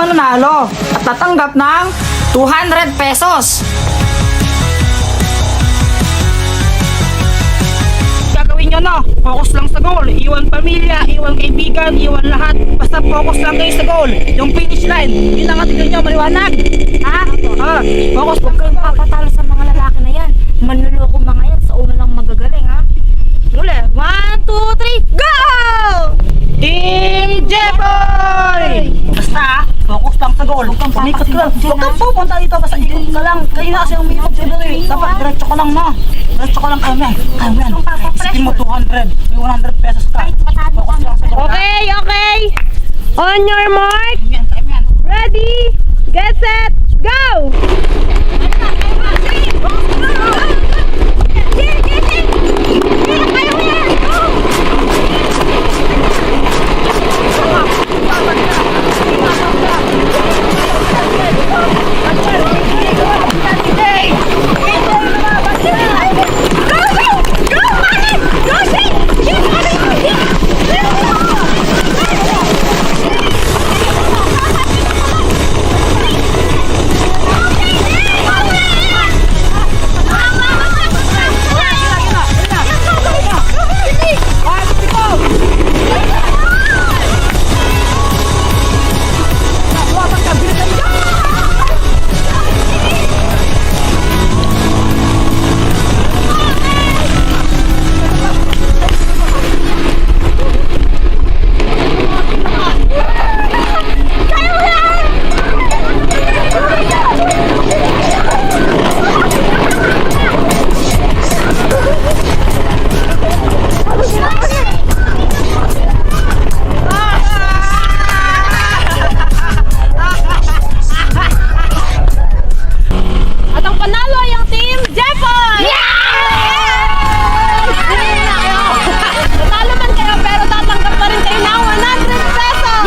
ang nanalo at tatanggap ng 200 pesos. Gagawin nyo na, focus lang sa goal. Iwan pamilya, iwan kaibigan, iwan lahat. Basta focus lang kayo sa goal. Yung finish line, yun lang ang tignan nyo, maliwanag. Ha? Focus. Huwag kayong papatalo sa mga lalaki na yan. Manluloko mga yan sa ulo lang magagaling, ha? Uli, 1, 2, 3, go! Team Jeboy! Basta, focus lang sa goal. Pumikot ka lang. Huwag kang pupunta dito, basta ikot ka lang. Kayo na kasi ang umikot sa doon eh. Dapat, diretso ka lang na. Diretso ka lang, kaya yan. Kaya yan. Sige mo 200. May 100 pesos ka. Focus lang sa goal. Okay, okay. On your mark. Time yan, time yan. Ready, get set, go! At ang panalo ay ang Team Jeboy! Natalo man kayo pero tatanggap pa rin kayo ng 100 pesos!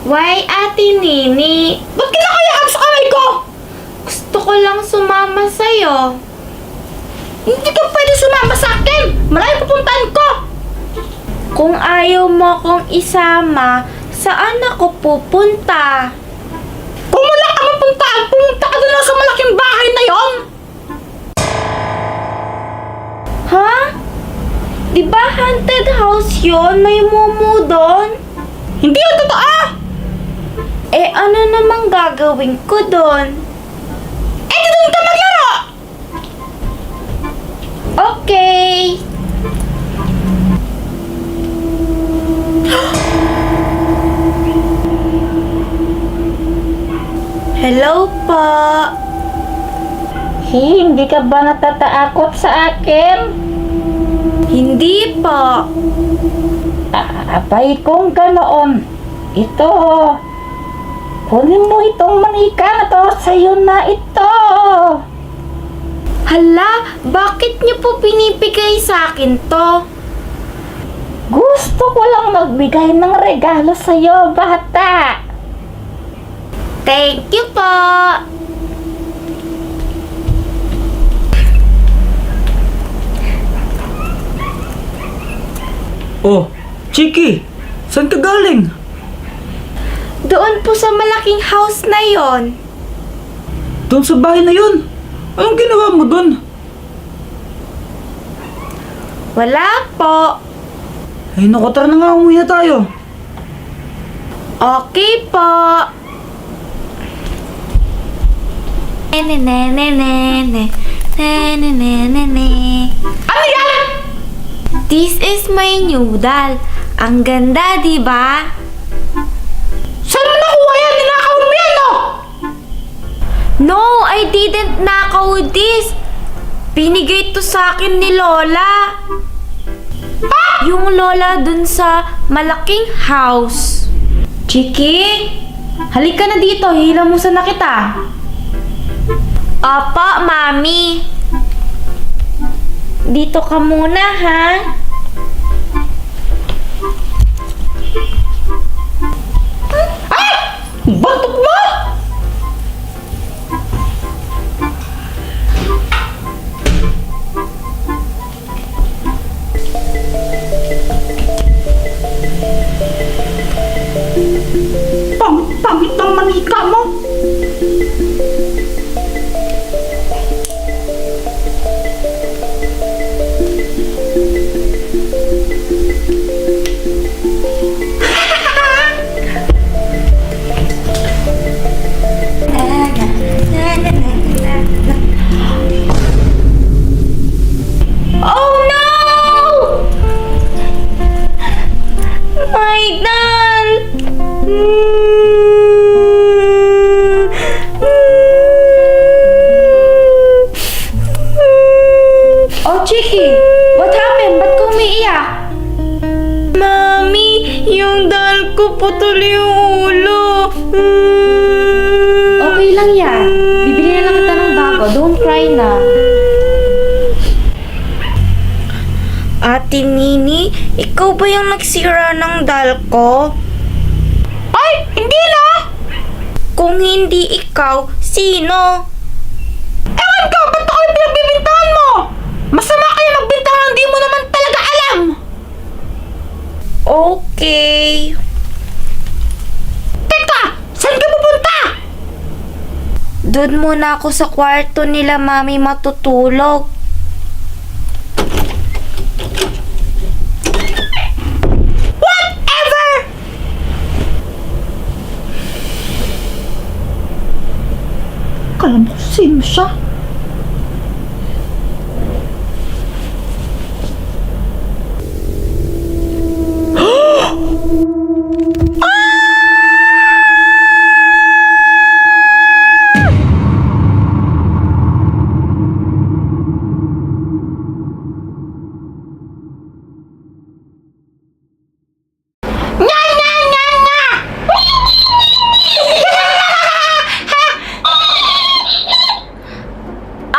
Why, Ate Nini? Ba't kinakayakap sa kamay ko? Gusto ko lang sumama sa'yo. Hindi ka pwede sumama sa akin. Malayo pupuntahan ko. Kung ayaw mo akong isama, saan ako pupunta? Kung wala ka mapuntahan, pumunta ka doon sa malaking bahay na yon. Ha? Di ba haunted house yun? May mumu doon? Hindi yun totoo. Eh, ano namang gagawin ko doon? Eh, di doon ka maglaro. Okay. Hello po. Hindi ka ba natatakot sa akin? Hindi po. Abay kung ganoon. Ito. Kunin mo itong manika na to. Sa'yo na ito. Hala, bakit niyo po pinipigay sa akin to? Gusto ko lang magbigay ng regalo sa'yo, bata. Thank you po. Oh, Chiki, saan ka galing? Doon po sa malaking house na yon. Doon sa bahay na yun. Anong ginawa mo doon? Wala po. Ay, naku, tara na nga, umuwi na tayo. Okay po. Nene, nene, nene. Nene, nene, nene. Ano yan? This is my noodle. Ang ganda, di ba? Saan mo nakuha yan? Ninakaw mo yan, no? No, I didn't nakaw this. Binigay to sa akin ni Lola. Yung Lola dun sa malaking house. Chiki, halika na dito. Hila mo sana kita. Opo, Mami. Dito ka muna, ha? Bantot mo! What happened? Ba't ka umiiyak? Mami, yung dal ko putol yung ulo. Okay lang yan. Bibili na lang kita ng bago. Don't cry na. Ate Nini, ikaw ba yung nagsira ng dal ko? Ay, hindi na! Kung hindi ikaw, sino? Ewan ka, ba't ako yung pinagbibintangan mo? Masama kayo magbintangan, di mo naman talaga alam! Okay. Teka, saan ka pupunta? Doon muna ako sa kwarto nila, Mami, matutulog. Whatever! Kala mo kung sino siya?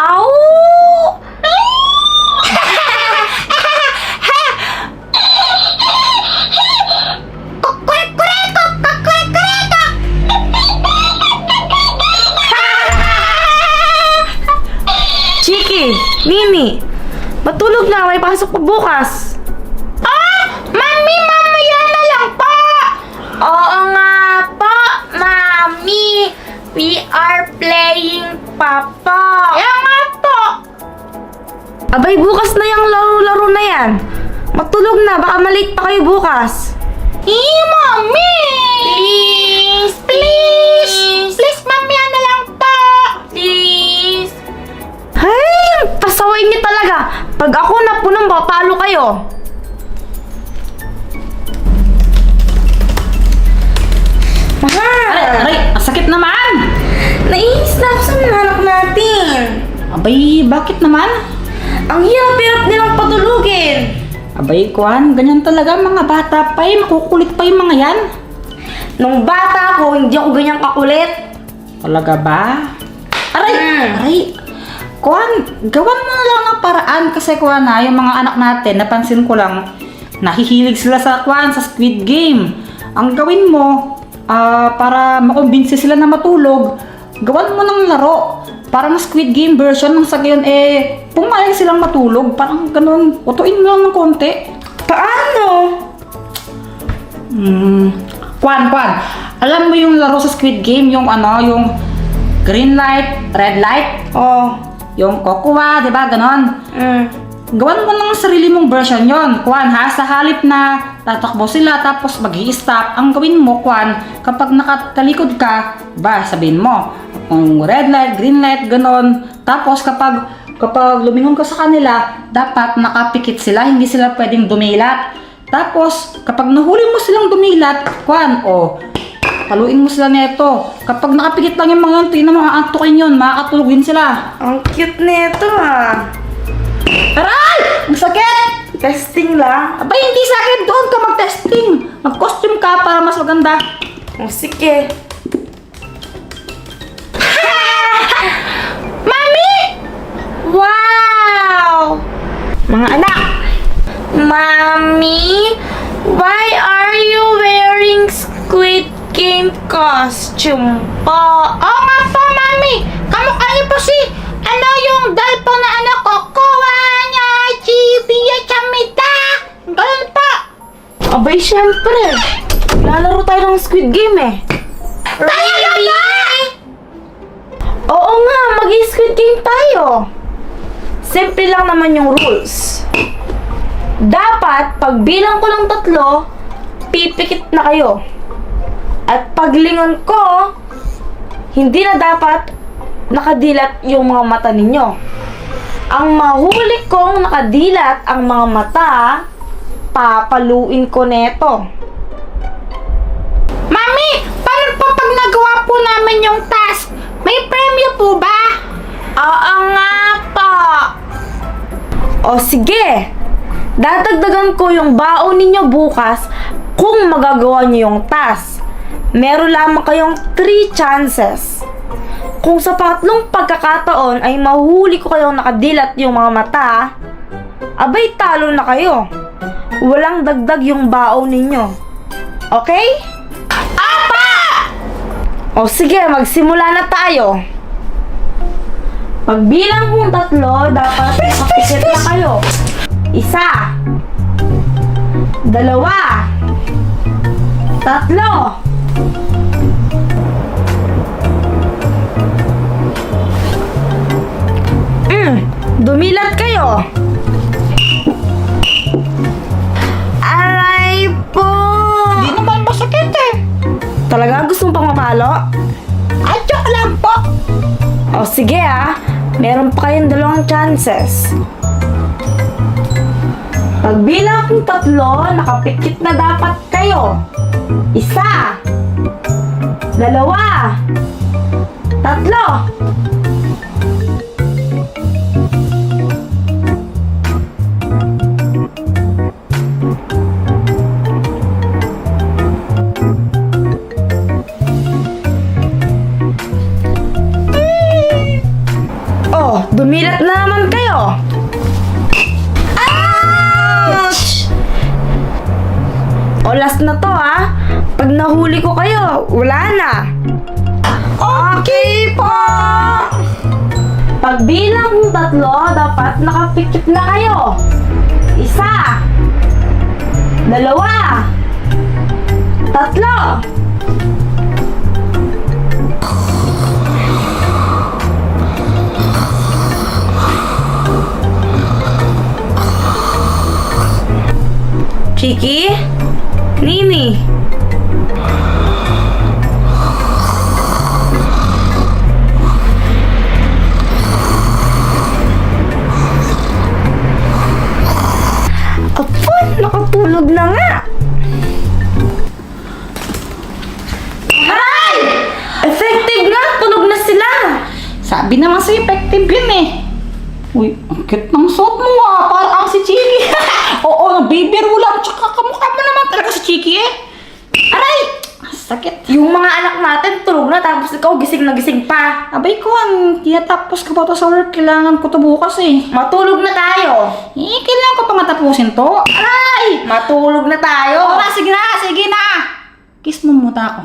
Ow! Chiki, Mimi, matulog na, may pasok pa bukas. Mami, mamaya na lang po! Oo nga po, Mami. We are playing Papa. Kaya nga po! Abay, bukas na yung laro-laro na yan. Matulog na, baka malate pa kayo bukas. Mami! Please, Please! Please, mamaya na lang po! please. Ay, pasaway niyo talaga. Pag ako napunong, papalo kayo. Mahal! Aray, ang sakit naman! Nainis na ako sa mga anak natin. Abay, bakit naman? Ang hirap-hirap nilang patulugin. Abay, Kuan, ganyan talaga mga bata pa eh. Makukulit pa yung mga yan. Nung bata ako, hindi ako ganyang kakulit. Talaga ba? Aray! Aray! Kuan, gawan mo na lang ng paraan kasi Kuan ha, yung mga anak natin, napansin ko lang, nahihilig sila sa Kuan, sa Squid Game. Ang gawin mo, para makumbinsi sila na matulog, gawan mo ng laro. Parang Squid Game version ng sa gayon pumayag silang matulog. Parang ganun, utuin mo lang ng konti. Paano? Kuan. Alam mo yung laro sa Squid Game, yung yung green light, red light? Oh. Yung kokuha, di ba? Ganon. Gawan mo ng sarili mong version yon, Kuan ha. Sa halip na tatakbo sila tapos mag-i-stop, ang gawin mo, Kuan, kapag nakatalikod ka, ba, sabihin mo, kung red light, green light, ganon. Tapos kapag lumingon ka sa kanila, dapat nakapikit sila, hindi sila pwedeng dumilat. Tapos, kapag nahuli mo silang dumilat, Kuan, paluin mo sila nito. Kapag nakapikit lang yung mga yun, tingnan mo, aantukin yun, makakatulogin sila. Ang cute nito ah. Aray! Ang sakit! Testing lang. Abay, hindi sakit. Doon ka mag-testing. Mag-costume ka para mas maganda. Oh, sige. Mami! Wow! Mga anak! Mommy, why are you wearing Squid Game costume po? Oo nga po, Mami! Kamukha niyo po si, yung dal po na kukuha niya, Chibiya Chamita! Ganun po! Abay, syempre. Lalaro tayo ng Squid Game eh. Really? Oo nga, mag-Squid Game tayo. Simple lang naman yung rules. Dapat, pag bilang ko ng 3, pipikit na kayo. At paglingon ko, hindi na dapat nakadilat yung mga mata ninyo. Ang mahuli kong nakadilat ang mga mata, papaluin ko neto. Mami, paano po pag nagawa po namin yung task? May premyo po ba? Oo nga po. O sige, dadagdagan ko yung baon ninyo bukas kung magagawa niyo yung task. Meron lamang kayong 3 chances. Kung sa pangatlong pagkakataon ay mahuli ko kayong nakadilat yung mga mata, abay talo na kayo. Walang dagdag yung baon ninyo. Okay? Apa! O sige, magsimula na tayo. Pagbilang kong 3, dapat makapikit na kayo. 1, 2, 3. Dumilat kayo. Aray po! Di naman masakit eh. Talaga gusto mong pang mapalo? Ay, joke lang po. O sige meron pa kayong 2 chances. Pagbilang kong 3, nakapikit na dapat kayo. 1, 2, 3. Oh, dumilat na naman kayo. Ouch! O, last na to Pag nahuli ko kayo, wala na. Okay po! Pagbilang kong 3, dapat nakapikit na kayo. 1, 2, 3. Chiki? Nini? Apo, nakatulog na nga. Aray! Effective nga, tulog na sila. Sabi naman sa effective yun eh. Uy, ang cute ng suot mo parang si Chiki. Oo, nabibiro lang. Tsaka kamukha mo naman talaga si Chiki eh. Aray! Sakit. Yung mga anak natin tulog na tapos ikaw gising na gising pa. Abay ko, tinatapos ka pa to sa work. Kailangan ko to bukas eh. Matulog na tayo. Kailangan ko pa matapusin to. Aray! Matulog na tayo. Oo, sige na. Kiss mo muna ako.